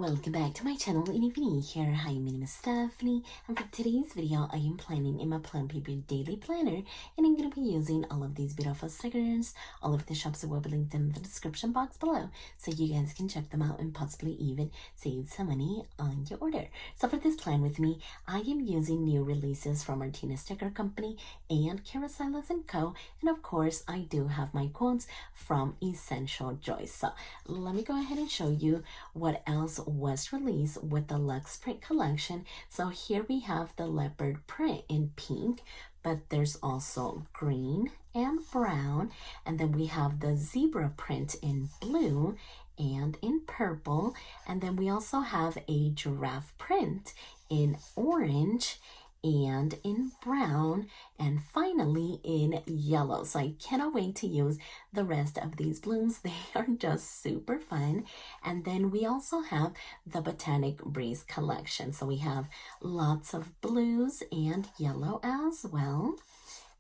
welcome back to my channel, and if you're new here, hi, my name is Stephany, and for today's video, I am planning in my Plum Paper daily planner, and I'm going to be using all of these beautiful stickers. All of the shops will be linked in the description box below, so you guys can check them out and possibly even save some money on your order. So for this plan with me, I am using new releases from Martinez Sticker Company and Silas Co, and of course, I do have my quotes from Essential Joy. So let me go ahead and show you what else was released with the Luxe Print collection. So here we have the leopard print in pink, but there's also green and brown, and then we have the zebra print in blue and in purple, and then we also have a giraffe print in orange and in brown, and finally in yellow. So I cannot wait to use the rest of these blooms. They are just super fun. And then we also have the Botanic Breeze collection. So we have lots of blues and yellow as well,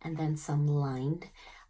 and then some lined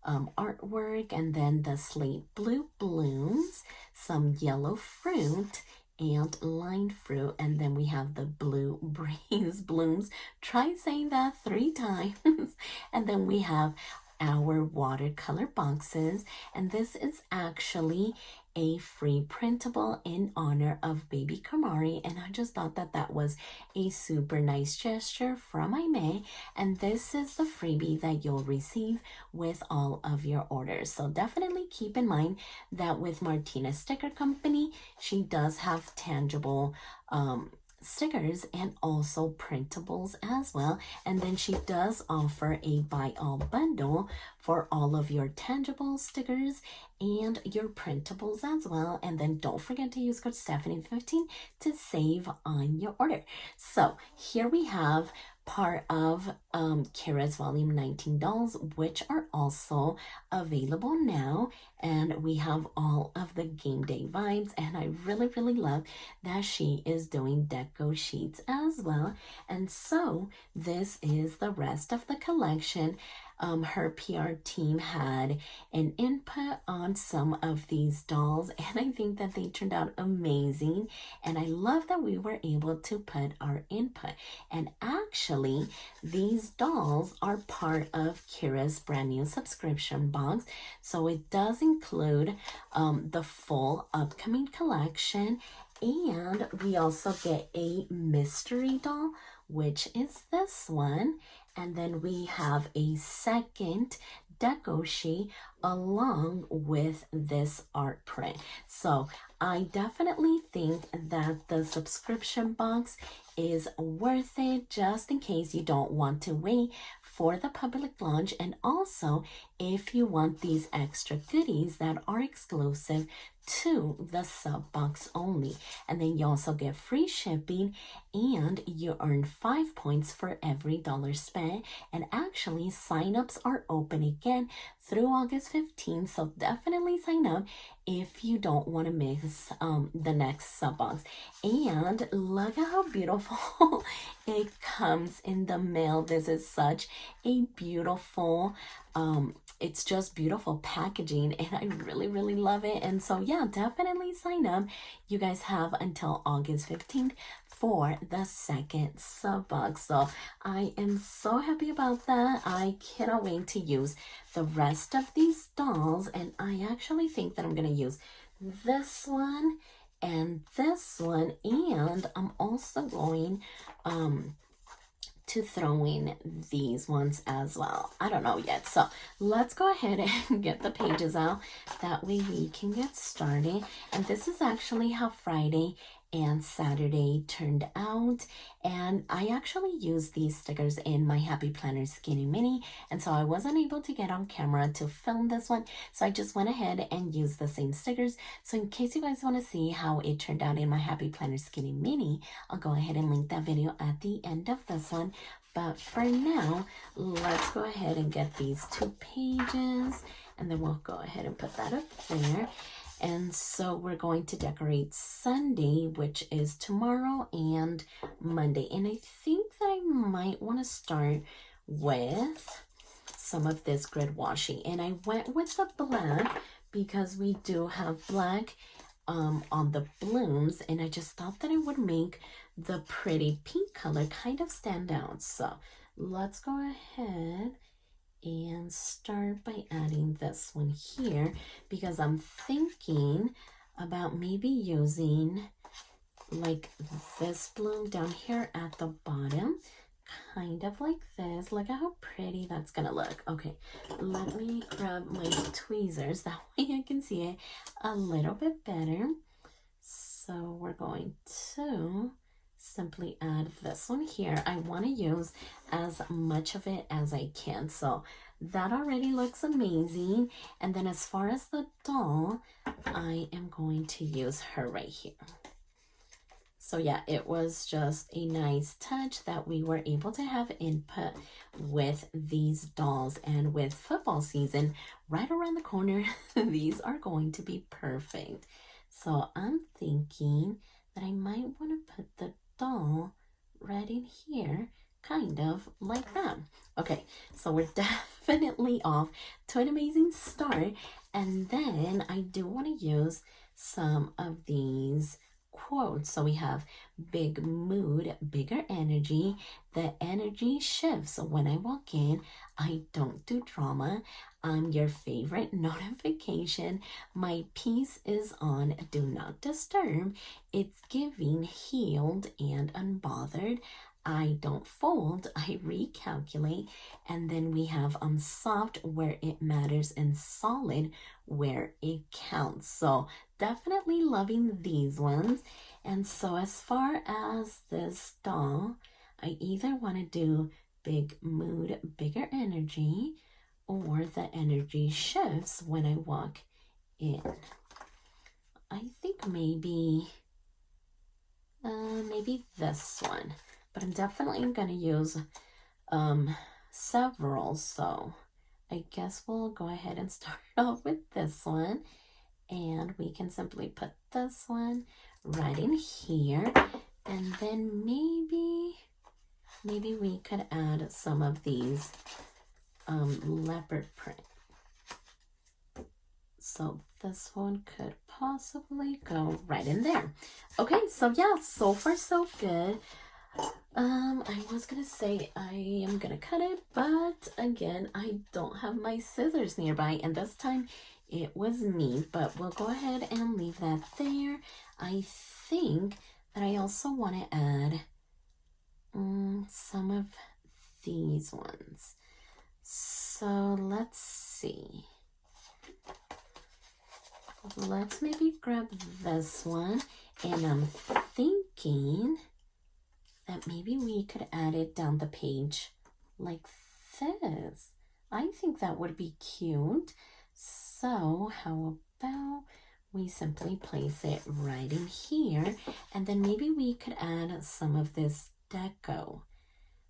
artwork, and then the slate blue blooms, some yellow fruit and lined fruit, and then we have the blue breeze blooms. Try saying that 3 times. And then we have our watercolor boxes, and this is actually a free printable in honor of baby Kamari, and I just thought that that was a super nice gesture from my May, and this is the freebie that you'll receive with all of your orders. So definitely keep in mind that with Martinez Sticker Company, she does have tangible stickers and also printables as well, and then she does offer a buy all bundle for all of your tangible stickers and your printables as well. And then don't forget to use code Stephany15 to save on your order. So here we have part of Kira's Volume 19 dolls, which are also available now, and we have all of the game day vibes, and I really love that she is doing deco sheets as well. And so this is the rest of the collection. Her PR team had an input on some of these dolls, and I think that they turned out amazing, and I love that we were able to put our input. And actually, these dolls are part of Kira's brand new subscription box, so it does include the full upcoming collection, and we also get a mystery doll, which is this one. And then we have a second deco sheet along with this art print. So I definitely think that the subscription box is worth it, just in case you don't want to wait for the public launch, and also if you want these extra goodies that are exclusive to the sub box only. And then you also get free shipping, and you earn 5 points for every dollar spent. And actually, signups are open again through August 15th, so definitely sign up if you don't want to miss the next sub box. And look at how beautiful it comes in the mail. This is such a beautiful it's just beautiful packaging, and I really love it. And so yeah, definitely sign up. You guys have until August 15th for the second sub box. So I am so happy about that. I cannot wait to use the rest of these dolls, and I actually think that I'm gonna use this one and this one, and I'm also going to throw in these ones as well. I don't know yet. So let's go ahead and get the pages out. That way we can get started. And this is actually how Friday and Saturday turned out, and I actually used these stickers in my Happy Planner Skinny Mini, and so I wasn't able to get on camera to film this one, so I just went ahead and used the same stickers. So in case you guys want to see how it turned out in my Happy Planner Skinny Mini, I'll go ahead and link that video at the end of this one. But for now, let's go ahead and get these 2 pages, and then we'll go ahead and put that up there. And so we're going to decorate Sunday, which is tomorrow, and Monday. And I think that I might want to start with some of this grid washi. And I went with the black because we do have black on the blooms, and I just thought that it would make the pretty pink color kind of stand out. So let's go ahead and start by adding this one here, because I'm thinking about maybe using like this bloom down here at the bottom, kind of like this. Look at how pretty that's gonna look. Okay, let me grab my tweezers, that way I can see it a little bit better. So we're going to simply add this one here. I want to use as much of it as I can. So that already looks amazing. And then as far as the doll, I am going to use her right here. So yeah, it was just a nice touch that we were able to have input with these dolls, and with football season right around the corner, these are going to be perfect. So I'm thinking that I might want to put the doll right in here, kind of like that. Okay, so we're definitely off to an amazing start. And then I do want to use some of these quotes. So we have big mood, bigger energy. The energy shifts when I walk in. I don't do drama. I'm your favorite notification. My peace is on. Do not disturb. It's giving healed and unbothered. I don't fold, I recalculate. And then we have soft where it matters and solid where it counts. So definitely loving these ones. And so as far as this doll, I either want to do big mood, bigger energy, or the energy shifts when I walk in. I think maybe this one. But I'm definitely going to use several, so I guess we'll go ahead and start off with this one, and we can simply put this one right in here, and then maybe we could add some of these leopard print. So this one could possibly go right in there. Okay, so yeah, so far so good. I was gonna say I am gonna cut it, but again, I don't have my scissors nearby, and this time it was me, but we'll go ahead and leave that there. I think that I also want to add some of these ones. So let's see. Let's maybe grab this one, and I'm thinking that maybe we could add it down the page like this. I think that would be cute. So how about we simply place it right in here, and then maybe we could add some of this deco.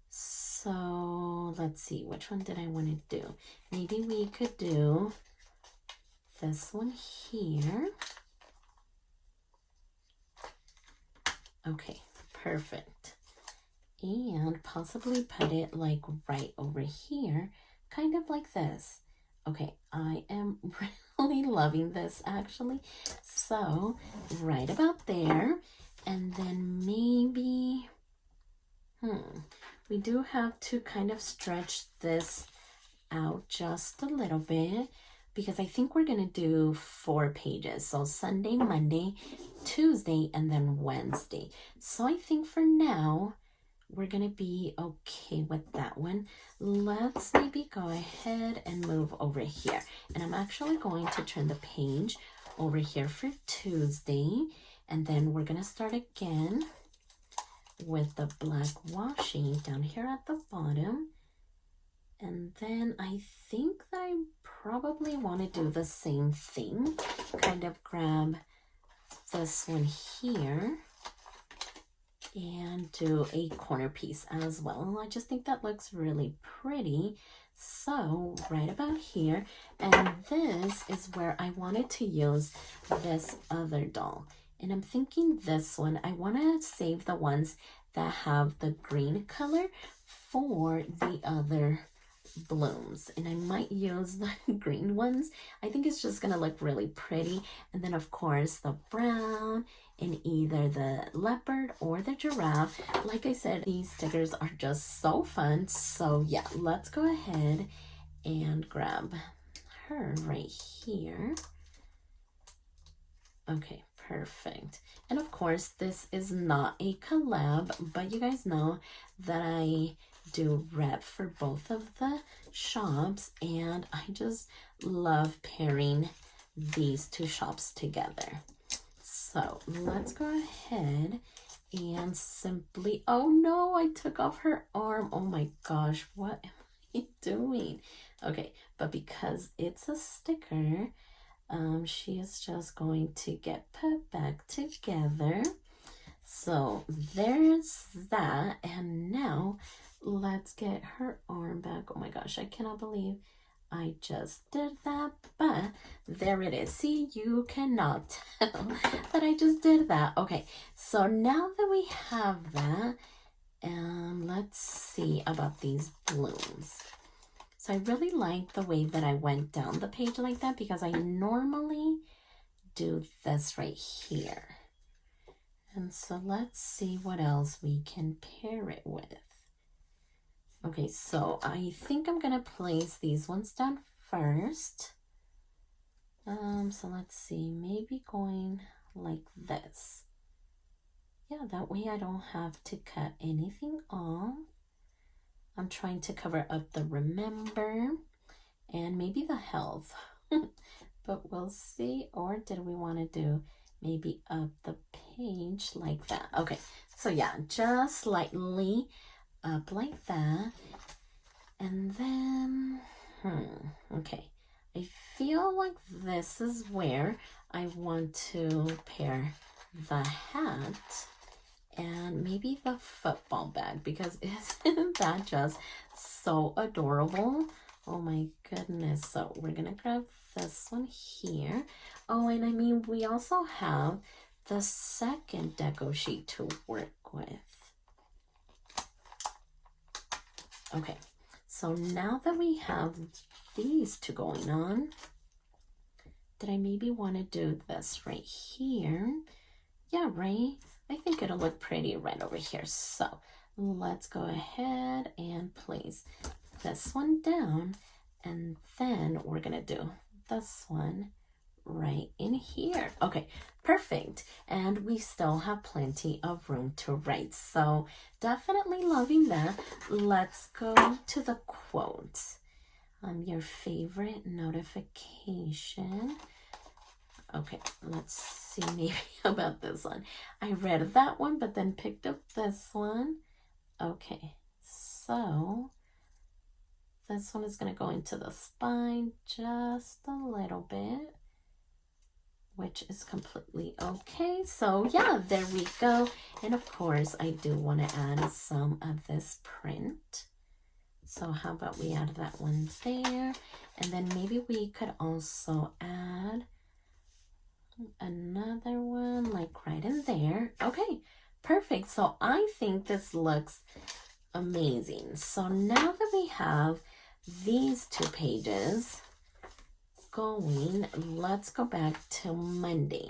So let's see, which one did I want to do? Maybe we could do this one here. Okay, perfect. And possibly put it like right over here, kind of like this. Okay, I am really loving this actually. So right about there, and then maybe, we do have to kind of stretch this out just a little bit, because I think we're gonna do 4 pages. So Sunday, Monday, Tuesday, and then Wednesday. So I think for now, we're gonna be okay with that one. Let's maybe go ahead and move over here. And I'm actually going to turn the page over here for Tuesday. And then we're gonna start again with the black washi down here at the bottom. And then I think that I probably want to do the same thing. Kind of grab this one here and do a corner piece as well. I just think that looks really pretty. So right about here, and this is where I wanted to use this other doll. And I'm thinking this one, I want to save the ones that have the green color for the other blooms, and I might use the green ones. I think it's just gonna look really pretty. And then of course the brown in either the leopard or the giraffe. Like I said, these stickers are just so fun. So yeah, let's go ahead and grab her right here. Okay, perfect. And of course, this is not a collab, but you guys know that I do rep for both of the shops, and I just love pairing these two shops together. So let's go ahead and simply, oh no, I took off her arm. Oh my gosh, what am I doing? Okay, but because it's a sticker, she is just going to get put back together. So there's that. And now let's get her arm back. Oh my gosh, I cannot believe I just did that, but there it is. See, you cannot tell that I just did that. Okay, so now that we have that, let's see about these blooms. So I really like the way that I went down the page like that, because I normally do this right here. And so let's see what else we can pair it with. Okay, so I think I'm gonna place these ones down first. So let's see, maybe going like this. Yeah, that way I don't have to cut anything off. I'm trying to cover up the remember and maybe the health, but we'll see. Or did we want to do maybe up the page like that? Okay, so yeah, just slightly up like that. And then, okay, I feel like this is where I want to pair the hat and maybe the football bag, because isn't that just so adorable? Oh my goodness. So we're gonna grab this one here. Oh, and I mean, we also have the second deco sheet to work with. Okay, so now that we have these two going on, did I maybe want to do this right here? Yeah, right? I think it'll look pretty right over here. So let's go ahead and place this one down, and then we're gonna do this one right in here. Okay, perfect. And we still have plenty of room to write, so definitely loving that. Let's go to the quotes. Your favorite notification. Okay, let's see maybe about this one. I read that one, but then picked up this one. Okay, so this one is going to go into the spine just a little bit, which is completely okay. So yeah, there we go. And of course, I do want to add some of this print. So how about we add that one there? And then maybe we could also add another one like right in there. Okay, perfect. So I think this looks amazing. So now that we have these two pages going, let's go back to Monday.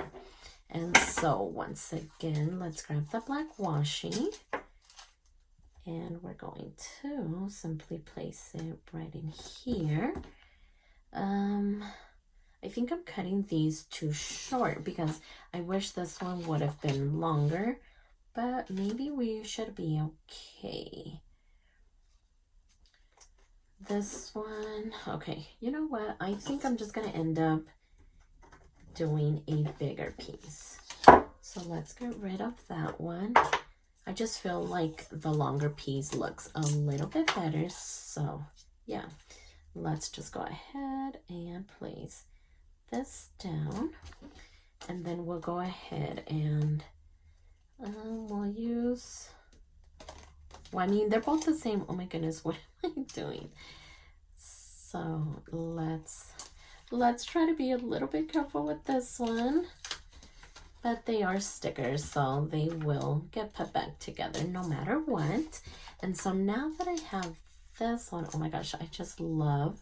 And so once again, let's grab the black washi, and we're going to simply place it right in here. I think I'm cutting these too short because I wish this one would have been longer, but maybe we should be okay. This one, okay, you know what? I think I'm just gonna end up doing a bigger piece. So let's get rid of that one. I just feel like the longer piece looks a little bit better. So yeah, let's just go ahead and place this down, and then we'll go ahead and we'll use, well, I mean, they're both the same. Oh my goodness, what am I doing? So let's try to be a little bit careful with this one, but they are stickers, so they will get put back together no matter what. And so now that I have this one. Oh my gosh, I just love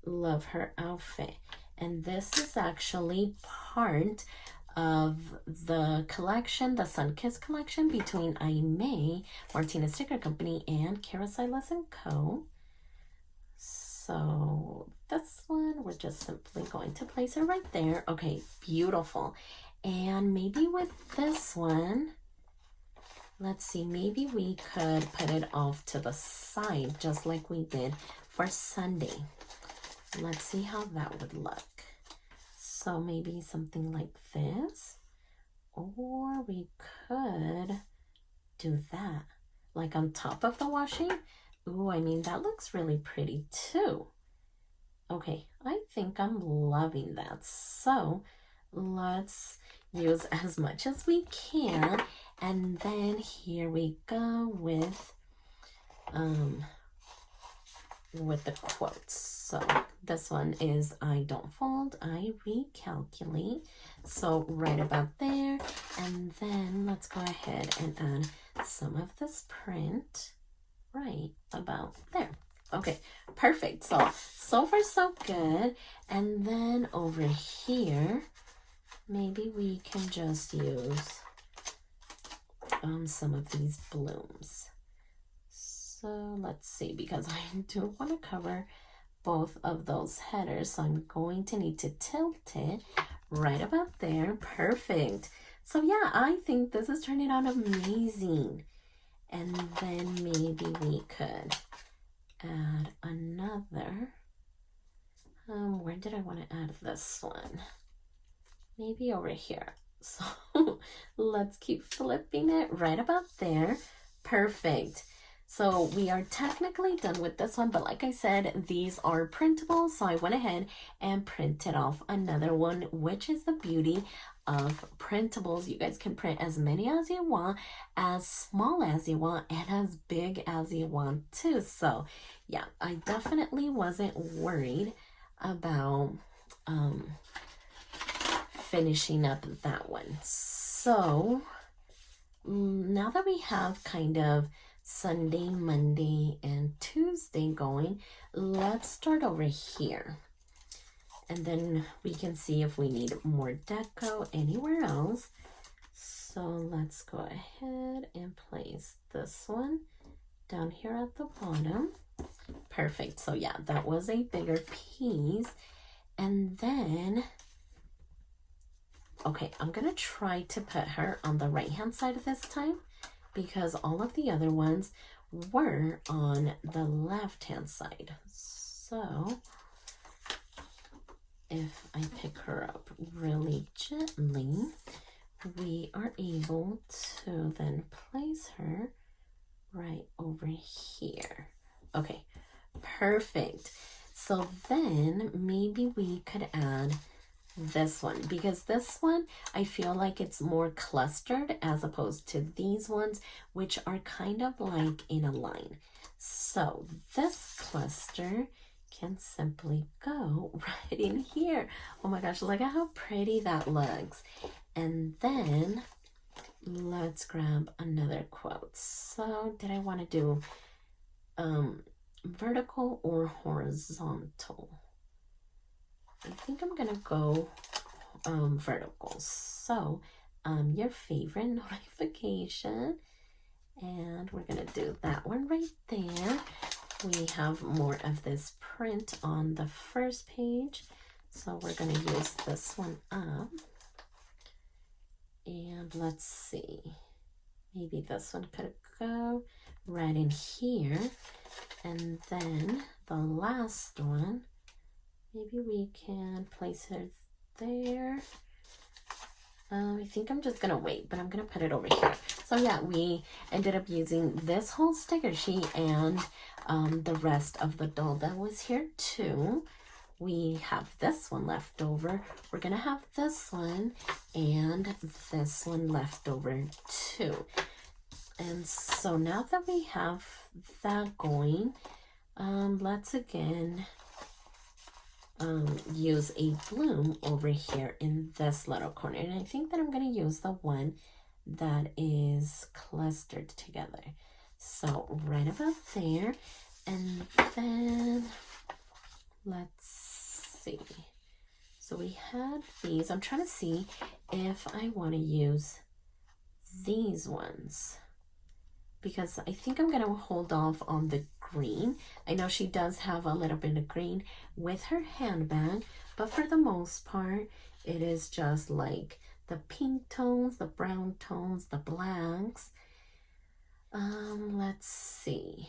her outfit. And this is actually part of the collection, the Sun-Kissed collection between Aimee, Martinez Sticker Company, and Silas Co. So this one, we're just simply going to place it right there. Okay, beautiful. And maybe with this one, let's see, maybe we could put it off to the side, just like we did for Sunday. Let's see how that would look. So maybe something like this, or we could do that, like on top of the washing. Ooh, I mean, that looks really pretty too. Okay, I think I'm loving that. So let's use as much as we can. And then here we go with the quotes. So this one is, I don't fold, I recalculate. So right about there. And then let's go ahead and add some of this print right about there. Okay, perfect. So far so good. And then over here, maybe we can just use some of these blooms. So let's see, because I do want to cover both of those headers, so I'm going to need to tilt it right about there. Perfect. So yeah, I think this is turning out amazing. And then maybe we could add another. Where did I want to add this one? Maybe over here. So let's keep flipping it right about there. Perfect. So we are technically done with this one, but like I said, these are printable. So I went ahead and printed off another one, which is the beauty of printables. You guys can print as many as you want, as small as you want, and as big as you want too. So yeah, I definitely wasn't worried about finishing up that one. So now that we have kind of Sunday, Monday, and Tuesday going, let's start over here. And then we can see if we need more deco anywhere else. So let's go ahead and place this one down here at the bottom. Perfect. So yeah, that was a bigger piece. And then, okay, I'm going to try to put her on the right-hand side this time, because all of the other ones were on the left-hand side. So if I pick her up really gently, we are able to then place her right over here. Okay, perfect. So then maybe we could add this one, because this one I feel like it's more clustered as opposed to these ones, which are kind of like in a line. So this cluster can simply go right in here. Oh my gosh, look at how pretty that looks. And then let's grab another quote. So did I want to do vertical or horizontal? I think I'm gonna go vertical. So your favorite notification, and we're gonna do that one right there. We have more of this print on the first page, so we're gonna use this one up. And let's see, maybe this one could go right in here. And then the last one, maybe we can place her there. I think I'm just gonna wait, but I'm gonna put it over here. So yeah, we ended up using this whole sticker sheet and the rest of the doll that was here too. We have this one left over. We're gonna have this one and this one left over too. And so now that we have that going, let's again use a bloom over here in this little corner. And I think that I'm going to use the one that is clustered together. So right about there. And then let's see. So we had these. I'm trying to see if I want to use these ones, because I think I'm going to hold off on the green. I know she does have a little bit of green with her handbag, but for the most part, it is just like the pink tones, the brown tones, the blacks. Let's see.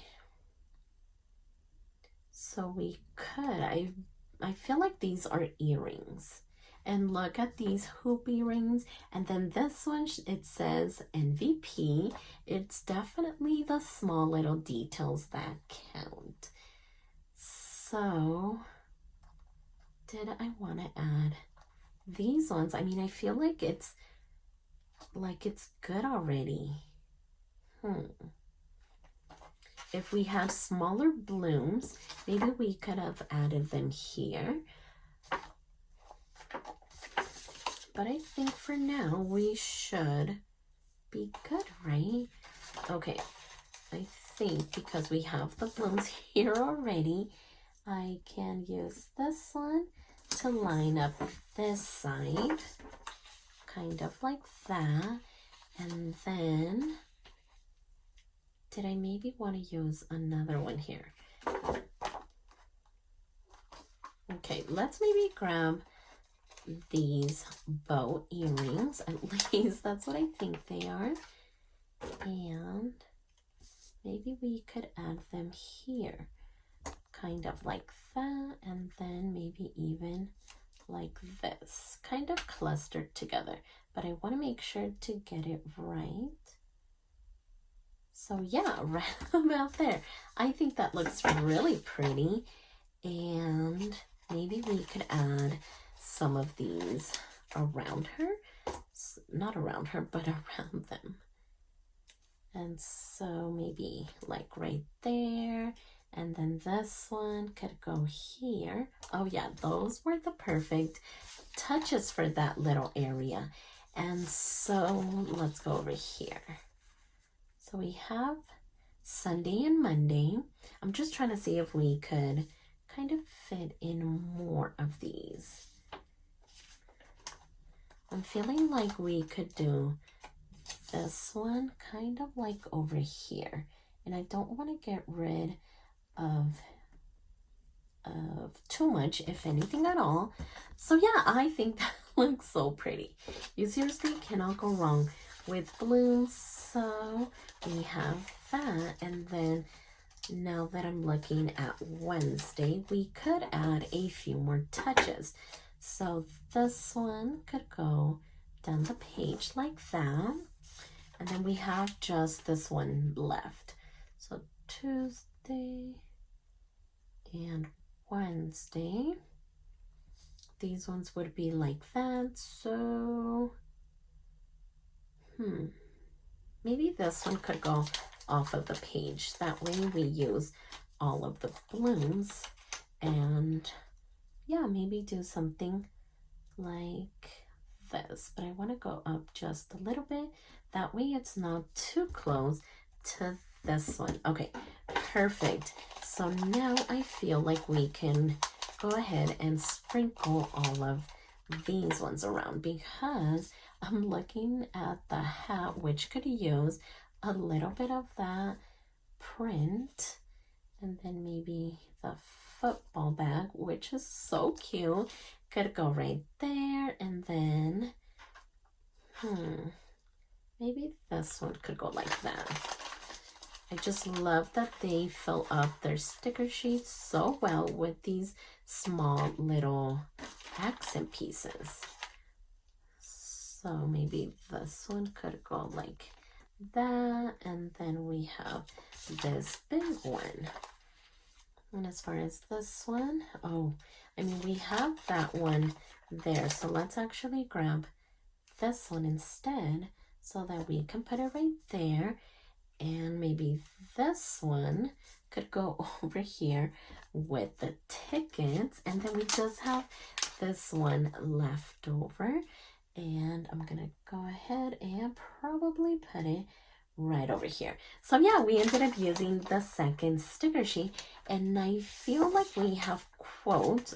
So we could, I feel like these are earrings. And look at these hoop earrings. And then this one, it says MVP. It's definitely the small little details that count. So, did I want to add these ones? I mean, I feel like it's good already. If we had smaller blooms, maybe we could have added them here. But I think for now, we should be good, right? Okay, I think because we have the blooms here already, I can use this one to line up this side, kind of like that. And then, did I maybe want to use another one here? Okay, let's maybe grab these bow earrings. At least that's what I think they are. And maybe we could add them here, kind of like that, and then maybe even like this, kind of clustered together. But I want to make sure to get it right. So yeah, right about there. I think that looks really pretty. And maybe we could add some of these around her. Not around her, but around them. And so maybe like right there. And then this one could go here. Oh yeah, those were the perfect touches for that little area. And so let's go over here. So we have Sunday and Monday. I'm just trying to see if we could kind of fit in more of these. I'm feeling like we could do this one kind of like over here. And I don't want to get rid of too much, if anything at all. So yeah, I think that looks so pretty. You seriously cannot go wrong with blooms. So we have that. And then now that I'm looking at Wednesday, we could add a few more touches. So this one could go down the page like that. And then we have just this one left. So Tuesday and Wednesday. These ones would be like that. So, maybe this one could go off of the page. That way we use all of the blooms. And yeah, maybe do something like this. But I want to go up just a little bit. That way it's not too close to this one. Okay, perfect. So now I feel like we can go ahead and sprinkle all of these ones around, because I'm looking at the hat, which could use a little bit of that print, and then maybe the football bag, which is so cute, could go right there. And then maybe this one could go like that. I just love that they fill up their sticker sheets so well with these small little accent pieces. So maybe this one could go like that. And then we have this big one. And as far as this one, we have that one there. So let's actually grab this one instead so that we can put it right there. And maybe this one could go over here with the tickets. And then we just have this one left over. And I'm going to go ahead and probably put it right over here. So yeah, we ended up using the second sticker sheet, and I feel like we have quotes.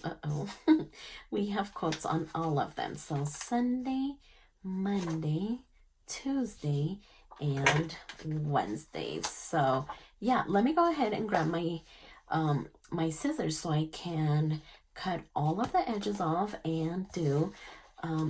We have quotes on all of them. So Sunday, Monday, Tuesday, and Wednesday. So yeah, let me go ahead and grab my my scissors so I can cut all of the edges off and do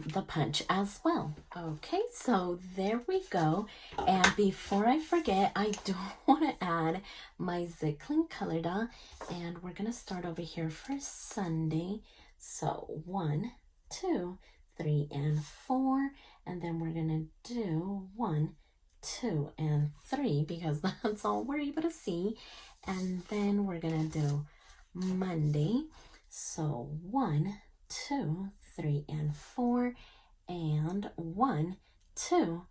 the punch as well. Okay, so there we go. And before I forget, I do want to add my Zicklin color dot, and we're gonna start over here for Sunday. So 1, 2, 3, and 4, and then we're gonna do 1, 2, and 3 because that's all we're able to see. And then we're gonna do Monday. So 1, 2, 3, and 4, and 1, 2,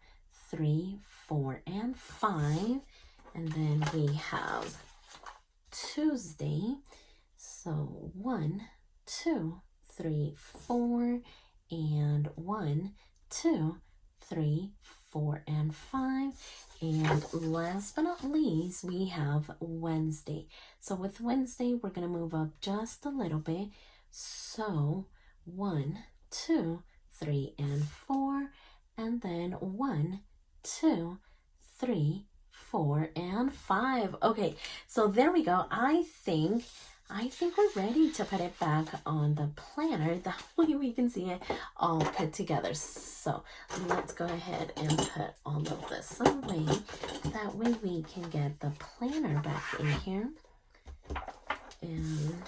3, 4, and 5. And then we have Tuesday. So 1, 2, 3, 4, and 1, 2, 3, 4, and 5. And last but not least, we have Wednesday. So with Wednesday, we're going to move up just a little bit. So 1, 2, 3, and 4, and then 1, 2, 3, 4, and 5. Okay, so there we go. I think we're ready to put it back on the planner. That way we can see it all put together. So let's go ahead and put all of this away. That way we can get the planner back in here. And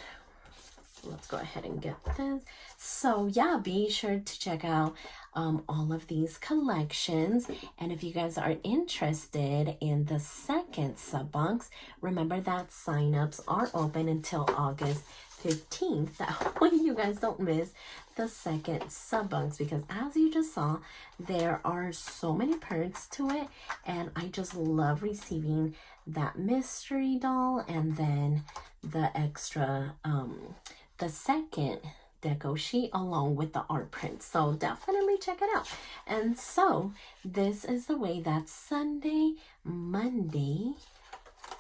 let's go ahead and get this. So yeah, be sure to check out all of these collections. And if you guys are interested in the second sub box, remember that signups are open until August 15th. That way you guys don't miss the second sub box, because as you just saw, there are so many perks to it, and I just love receiving that mystery doll and then the extra the second deco sheet along with the art print. So definitely check it out. And so this is the way that Sunday, Monday,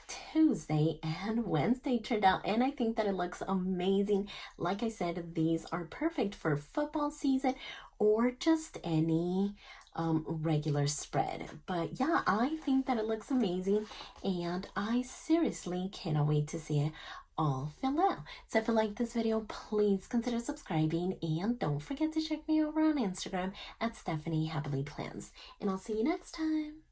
Tuesday, and Wednesday turned out, and I think that it looks amazing. Like I said, these are perfect for football season or just any regular spread. But yeah, I think that it looks amazing, and I seriously cannot wait to see it all fill out. So if you like this video, please consider subscribing, and don't forget to check me over on Instagram at stephanyhappilyplans. And I'll see you next time.